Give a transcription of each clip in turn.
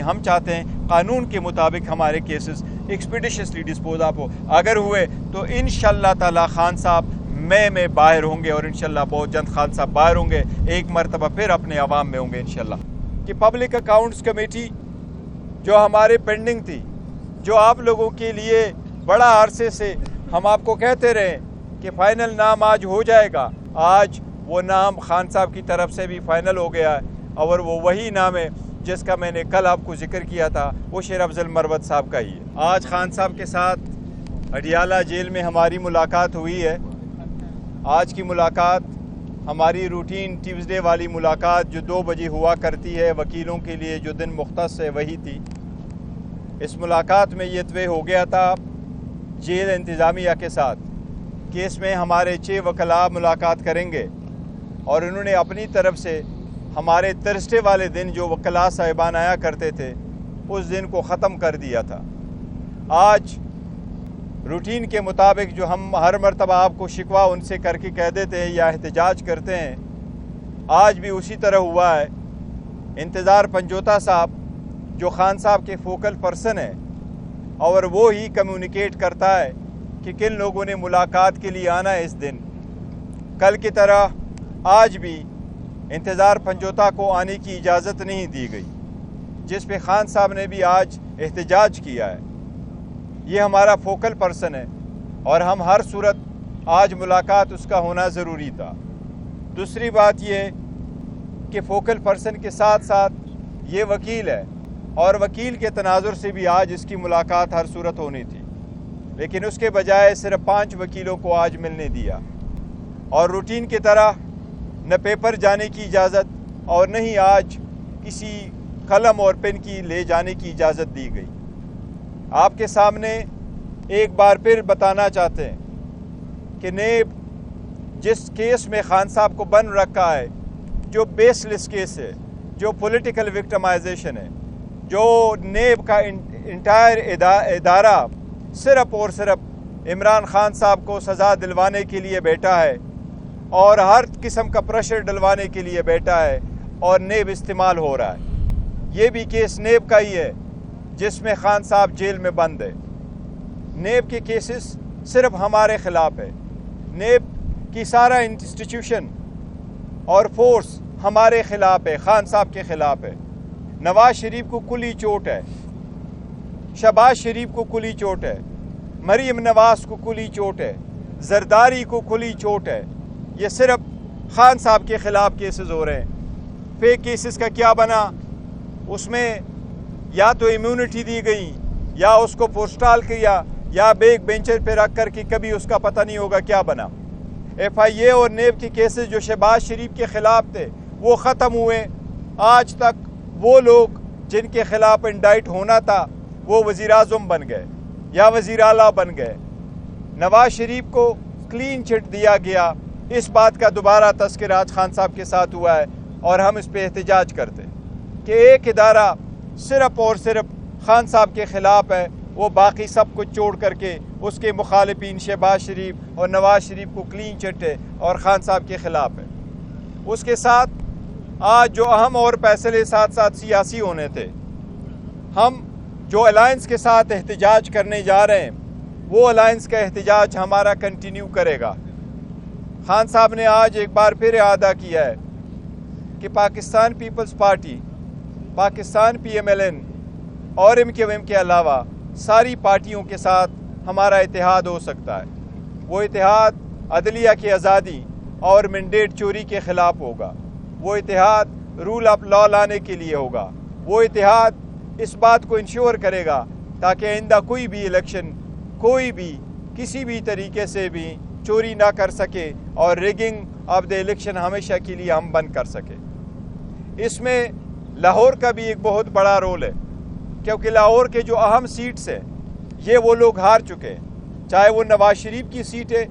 نہیں. ہم چاہتے ہیں قانون کے مطابق ہمارے کیسز ایکسپیڈیشسلی ڈسپوز آف ہو. اگر ہوئے تو انشاءاللہ تعالی خان صاحب میں باہر ہوں گے، اور انشاءاللہ بہت جلد خان صاحب باہر ہوں گے، ایک مرتبہ پھر اپنے عوام میں ہوں گے انشاءاللہ. کہ پبلک اکاؤنٹس کمیٹی جو ہمارے پینڈنگ تھی، جو آپ لوگوں کے لیے بڑا عرصے سے ہم آپ کو کہتے رہے کہ فائنل نام آج ہو جائے گا، آج وہ نام خان صاحب کی طرف سے بھی فائنل ہو گیا ہے، اور وہ وہی نام ہے جس کا میں نے کل آپ کو ذکر کیا تھا، وہ شیر افضل مروت صاحب کا ہی ہے. آج خان صاحب کے ساتھ اڈیالہ جیل میں ہماری ملاقات ہوئی ہے. آج کی ملاقات ہماری روٹین ٹیوزڈے والی ملاقات جو 2 بجے ہوا کرتی ہے، وکیلوں کے لیے جو دن مختص ہے وہی تھی. اس ملاقات میں یہ طے ہو گیا تھا جیل انتظامیہ کے ساتھ کہ اس میں ہمارے 6 وکلاء ملاقات کریں گے، اور انہوں نے اپنی طرف سے ہمارے ترسڈے والے دن جو وکلاء صاحبان آیا کرتے تھے اس دن کو ختم کر دیا تھا. آج روٹین کے مطابق جو ہم ہر مرتبہ آپ کو شکوہ ان سے کر کے کہہ دیتے ہیں یا احتجاج کرتے ہیں، آج بھی اسی طرح ہوا ہے. انتظار پنجوتا صاحب جو خان صاحب کے فوکل پرسن ہیں، اور وہ ہی کمیونیکیٹ کرتا ہے کہ کن لوگوں نے ملاقات کے لیے آنا ہے اس دن. کل کی طرح آج بھی انتظار پنجوتا کو آنے کی اجازت نہیں دی گئی، جس پہ خان صاحب نے بھی آج احتجاج کیا ہے. یہ ہمارا فوکل پرسن ہے، اور ہم ہر صورت آج ملاقات اس کا ہونا ضروری تھا. دوسری بات یہ کہ فوکل پرسن کے ساتھ ساتھ یہ وکیل ہے، اور وکیل کے تناظر سے بھی آج اس کی ملاقات ہر صورت ہونی تھی، لیکن اس کے بجائے صرف 5 وکیلوں کو آج ملنے دیا. اور روٹین کی طرح نہ پیپر جانے کی اجازت اور نہ ہی آج کسی قلم اور پین کی لے جانے کی اجازت دی گئی. آپ کے سامنے ایک بار پھر بتانا چاہتے ہیں کہ نیب جس کیس میں خان صاحب کو بند رکھا ہے، جو بیس لیس کیس ہے، جو پولیٹیکل وکٹمائزیشن ہے، جو نیب کا انٹائر ادارہ صرف اور صرف عمران خان صاحب کو سزا دلوانے کے لیے بیٹھا ہے، اور ہر قسم کا پریشر ڈلوانے کے لیے بیٹھا ہے، اور نیب استعمال ہو رہا ہے. یہ بھی کیس نیب کا ہی ہے جس میں خان صاحب جیل میں بند ہے. نیب کے کیسز صرف ہمارے خلاف ہے. نیب کی سارا انسٹیٹیوشن اور فورس ہمارے خلاف ہے، خان صاحب کے خلاف ہے. نواز شریف کو کلی چوٹ ہے، شہباز شریف کو کلی چوٹ ہے، مریم نواز کو کلی چوٹ ہے، زرداری کو کلی چوٹ ہے. یہ صرف خان صاحب کے خلاف کیسز ہو رہے ہیں. فیک کیسز کا کیا بنا؟ اس میں یا تو امیونٹی دی گئی، یا اس کو پوسٹال کیا، یا بیک بینچر پہ رکھ کر کے کبھی اس کا پتہ نہیں ہوگا کیا بنا. ایف آئی اے اور نیب کے کیسز جو شہباز شریف کے خلاف تھے وہ ختم ہوئے. آج تک وہ لوگ جن کے خلاف انڈائٹ ہونا تھا وہ وزیر اعظم بن گئے یا وزیر اعلیٰ بن گئے. نواز شریف کو کلین چٹ دیا گیا. اس بات کا دوبارہ تذکرہ آج خان صاحب کے ساتھ ہوا ہے، اور ہم اس پہ احتجاج کرتے کہ ایک ادارہ صرف اور صرف خان صاحب کے خلاف ہے، وہ باقی سب کچھ چھوڑ کر کے اس کے مخالفین شہباز شریف اور نواز شریف کو کلین چٹ ہے اور خان صاحب کے خلاف ہے. اس کے ساتھ آج جو اہم اور فیصلے ساتھ ساتھ سیاسی ہونے تھے، ہم جو الائنس کے ساتھ احتجاج کرنے جا رہے ہیں وہ الائنس کا احتجاج ہمارا کنٹینیو کرے گا. خان صاحب نے آج ایک بار پھر اعادہ کیا ہے کہ Pakistan Peoples Party, Pakistan P M L N اور ایم کیو ایم کے علاوہ ساری پارٹیوں کے ساتھ ہمارا اتحاد ہو سکتا ہے. وہ اتحاد عدلیہ کی آزادی اور مینڈیٹ چوری کے خلاف ہوگا. وہ اتحاد رول آف لا لانے کے لیے ہوگا. وہ اتحاد اس بات کو انشور کرے گا تاکہ آئندہ کوئی بھی الیکشن کوئی بھی کسی بھی طریقے سے بھی چوری نہ کر سکے، اور ریگنگ آف دا الیکشن ہمیشہ کے لیے ہم بند کر سکے. اس میں لاہور کا بھی ایک بہت بڑا رول ہے، کیونکہ لاہور کے جو اہم سیٹس ہیں یہ وہ لوگ ہار چکے ہیں. چاہے وہ نواز شریف کی سیٹ ہے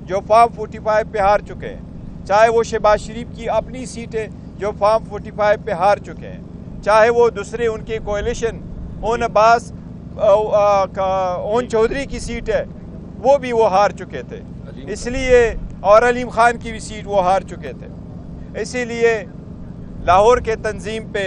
جو فارم 45 پہ ہار چکے ہیں، چاہے وہ شہباز شریف کی اپنی سیٹ ہے جو فارم 45 پہ ہار چکے ہیں، چاہے وہ دوسرے ان کے کولیشن اون عباس اون چودھری کی سیٹ ہے وہ بھی وہ ہار چکے تھے. اس لیے اور علیم خان کی بھی سیٹ وہ ہار چکے تھے. اسی لیے لاہور کے تنظیم پہ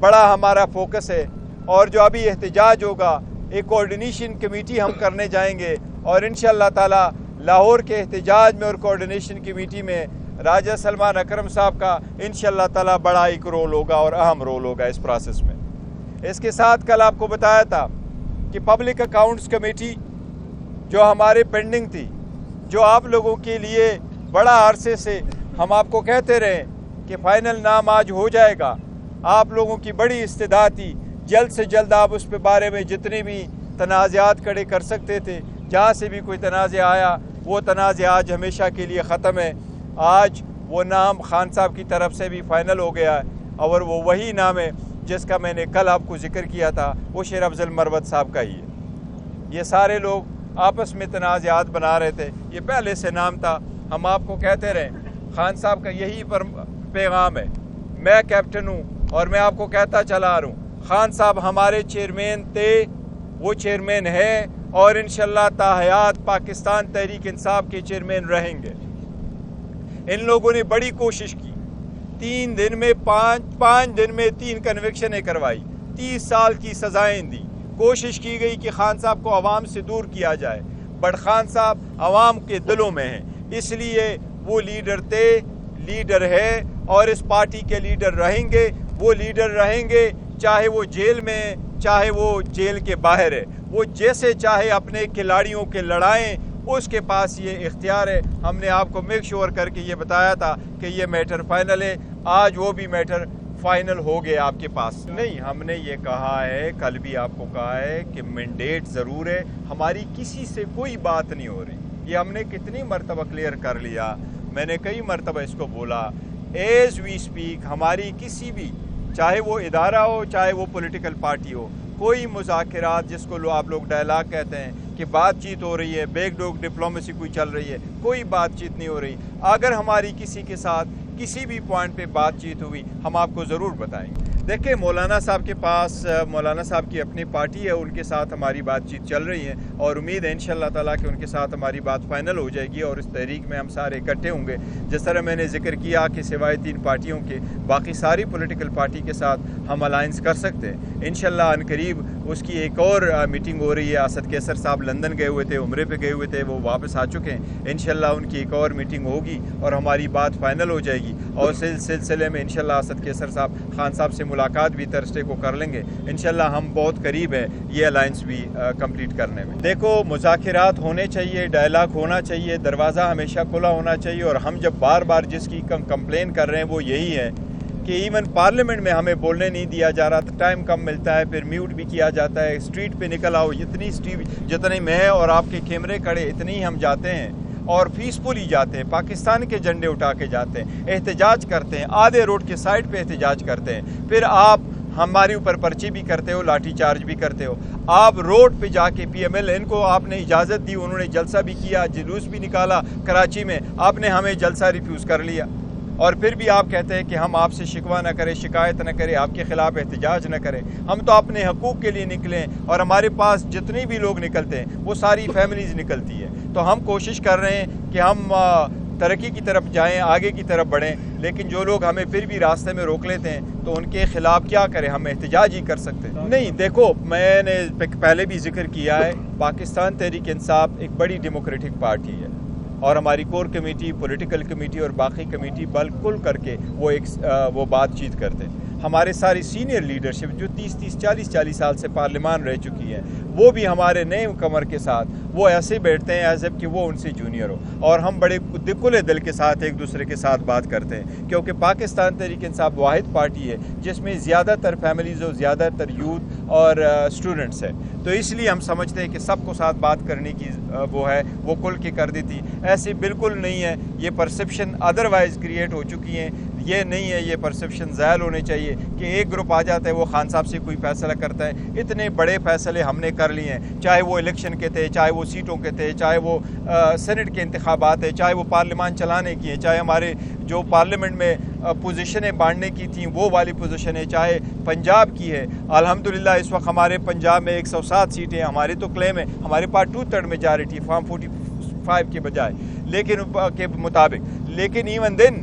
بڑا ہمارا فوکس ہے، اور جو ابھی احتجاج ہوگا ایک کوارڈینیشن کمیٹی ہم کرنے جائیں گے، اور انشاءاللہ تعالی لاہور کے احتجاج میں اور کوارڈینیشن کمیٹی میں راجہ سلمان اکرم صاحب کا انشاءاللہ تعالی بڑا ایک رول ہوگا اور اہم رول ہوگا اس پروسیس میں۔ اس کے ساتھ کل آپ کو بتایا تھا کہ پبلک اکاؤنٹس کمیٹی جو ہمارے پینڈنگ تھی، جو آپ لوگوں کے لیے بڑا عرصے سے ہم آپ کو کہتے رہے کہ فائنل نام آج ہو جائے گا، آپ لوگوں کی بڑی استدعا تھی، جلد سے جلد آپ اس پہ بارے میں جتنے بھی تنازعات کھڑے کر سکتے تھے، جہاں سے بھی کوئی تنازع آیا وہ تنازع آج ہمیشہ کے لیے ختم ہے۔ آج وہ نام خان صاحب کی طرف سے بھی فائنل ہو گیا ہے، اور وہ وہی نام ہے جس کا میں نے کل آپ کو ذکر کیا تھا، وہ شیر افضل مروت صاحب کا ہی ہے۔ یہ سارے لوگ آپس میں تنازعات بنا رہے تھے، یہ پہلے سے نام تھا، ہم آپ کو کہتے رہے خان صاحب کا یہی پیغام ہے۔ میں کیپٹن ہوں اور میں آپ کو کہتا چلا آ رہا ہوں، خان صاحب ہمارے چیئرمین تھے، وہ چیئرمین ہے، اور انشاءاللہ تا حیات پاکستان تحریک انصاف کے چیئرمین رہیں گے۔ ان لوگوں نے بڑی کوشش کی، 3 دن میں 5 دن میں 3 کنوکشنیں کروائی، 30 سال کی سزائیں دی، کوشش کی گئی کہ خان صاحب کو عوام سے دور کیا جائے، بٹ خان صاحب عوام کے دلوں میں ہیں، اس لیے وہ لیڈر تھے، لیڈر ہے، اور اس پارٹی کے لیڈر رہیں گے۔ وہ لیڈر رہیں گے چاہے وہ جیل میں ہے، چاہے وہ جیل کے باہر ہے، وہ جیسے چاہے اپنے کھلاڑیوں کے لڑائیں، اس کے پاس یہ اختیار ہے۔ ہم نے آپ کو میک شور کر کے یہ بتایا تھا کہ یہ میٹر فائنل ہے، آج وہ بھی میٹر فائنل ہو گیا آپ کے پاس۔ نہیں، ہم نے یہ کہا ہے، کل بھی آپ کو کہا ہے کہ مینڈیٹ ضرور ہے، ہماری کسی سے کوئی بات نہیں ہو رہی، یہ ہم نے کتنی مرتبہ کلیئر کر لیا، میں نے کئی مرتبہ اس کو بولا۔ ایز وی اسپیک ہماری کسی بھی، چاہے وہ ادارہ ہو چاہے وہ پولیٹیکل پارٹی ہو، کوئی مذاکرات جس کو آپ لوگ ڈائلاگ کہتے ہیں کہ بات چیت ہو رہی ہے، بیک ڈور ڈپلومیسی کوئی چل رہی ہے، کوئی بات چیت نہیں ہو رہی۔ اگر ہماری کسی کے ساتھ کسی بھی پوائنٹ پہ بات چیت ہوئی ہم آپ کو ضرور بتائیں گے۔ دیکھیں، مولانا صاحب کے پاس، مولانا صاحب کی اپنی پارٹی ہے، ان کے ساتھ ہماری بات چیت چل رہی ہے، اور امید ہے انشاءاللہ تعالیٰ کہ ان کے ساتھ ہماری بات فائنل ہو جائے گی، اور اس تحریک میں ہم سارے اکٹھے ہوں گے۔ جس طرح میں نے ذکر کیا کہ سوائے 3 پارٹیوں کے باقی ساری پولیٹیکل پارٹی کے ساتھ ہم الائنس کر سکتے ہیں انشاءاللہ۔ ان قریب اس کی ایک اور میٹنگ ہو رہی ہے، اسد کیسر صاحب لندن گئے ہوئے تھے، عمرے پہ گئے ہوئے تھے، وہ واپس آ چکے ہیں، انشاءاللہ ان کی ایک اور میٹنگ ہوگی اور ہماری بات فائنل ہو جائے گی، اور اس سلسلے میں انشاءاللہ اسد کیسر صاحب خان صاحب سے ملاقات بھی تھرسڈے کو کر لیں گے انشاءاللہ۔ ہم بہت قریب ہیں یہ الائنس بھی کمپلیٹ کرنے میں۔ دیکھو، مذاکرات ہونے چاہیے، ڈائلاگ ہونا چاہیے، دروازہ ہمیشہ کھلا ہونا چاہیے، اور ہم جب بار بار جس کی کمپلین کر رہے ہیں وہ یہی ہے کہ ایون پارلیمنٹ میں ہمیں بولنے نہیں دیا جا رہا، ٹائم کم ملتا ہے، پھر میوٹ بھی کیا جاتا ہے، اسٹریٹ پہ نکل آؤ، جتنے میں اور آپ کے کیمرے کھڑے اتنے ہی ہم جاتے ہیں، اور پیسفلی جاتے ہیں، پاکستان کے جھنڈے اٹھا کے جاتے ہیں، احتجاج کرتے ہیں، آدھے روڈ کے سائڈ پہ احتجاج کرتے ہیں، پھر آپ ہمارے اوپر پرچی بھی کرتے ہو، لاٹھی چارج بھی کرتے ہو۔ آپ روڈ پہ جا کے پی ایم ایل ان کو آپ نے اجازت دی، انہوں نے جلسہ بھی کیا، جلوس بھی نکالا کراچی میں، آپ نے ہمیں جلسہ ریفیوز کر لیا، اور پھر بھی آپ کہتے ہیں کہ ہم آپ سے شکوہ نہ کریں، شکایت نہ کریں، آپ کے خلاف احتجاج نہ کریں۔ ہم تو اپنے حقوق کے لیے نکلیں، اور ہمارے پاس جتنے بھی لوگ نکلتے ہیں وہ ساری فیملیز نکلتی ہے، تو ہم کوشش کر رہے ہیں کہ ہم ترقی کی طرف جائیں، آگے کی طرف بڑھیں، لیکن جو لوگ ہمیں پھر بھی راستے میں روک لیتے ہیں تو ان کے خلاف کیا کریں، ہم احتجاج ہی کر سکتے ہیں۔ نہیں، دیکھو، میں نے پہلے بھی ذکر کیا ہے، پاکستان تحریک انصاف ایک بڑی ڈیموکریٹک پارٹی ہے، اور ہماری کور کمیٹی، پولیٹیکل کمیٹی اور باقی کمیٹی بالکل کر کے وہ بات چیت کرتے ہیں۔ ہمارے ساری سینئر لیڈرشپ جو 30-40 سال سے پارلیمان رہ چکی ہے، وہ بھی ہمارے نئے کمر کے ساتھ وہ ایسے بیٹھتے ہیں ایز اف کہ وہ ان سے جونیئر ہو، اور ہم بڑے کھلے دل کے ساتھ ایک دوسرے کے ساتھ بات کرتے ہیں، کیونکہ پاکستان تحریک انصاف واحد پارٹی ہے جس میں زیادہ تر فیملیز اور زیادہ تر یوتھ اور اسٹوڈنٹس ہیں، تو اس لیے ہم سمجھتے ہیں کہ سب کو ساتھ بات کرنے کی وہ کھل کے کر دیتی۔ ایسی بالکل نہیں ہے، یہ پرسیپشن ادروائز کریٹ ہو چکی ہیں، یہ نہیں ہے، یہ پرسیپشن زائل ہونے چاہیے کہ ایک گروپ آ جاتا ہے وہ خان صاحب سے کوئی فیصلہ کرتا ہے۔ اتنے بڑے فیصلے ہم نے کر لیے ہیں، چاہے وہ الیکشن کے تھے، چاہے وہ سیٹوں کے تھے، چاہے وہ سینٹ کے انتخابات ہیں، چاہے وہ پارلیمان چلانے کی ہیں، چاہے ہمارے جو پارلیمنٹ میں پوزیشنیں بانٹنے کی تھیں وہ والی پوزیشنیں، چاہے پنجاب کی ہے۔ الحمدللہ اس وقت ہمارے پنجاب میں 107 سیٹیں، ہمارے تو کلیم ہے، ہمارے پاس 2/3 میجارٹی فارم 45 کے بجائے، لیکن کے مطابق، لیکن ایون دن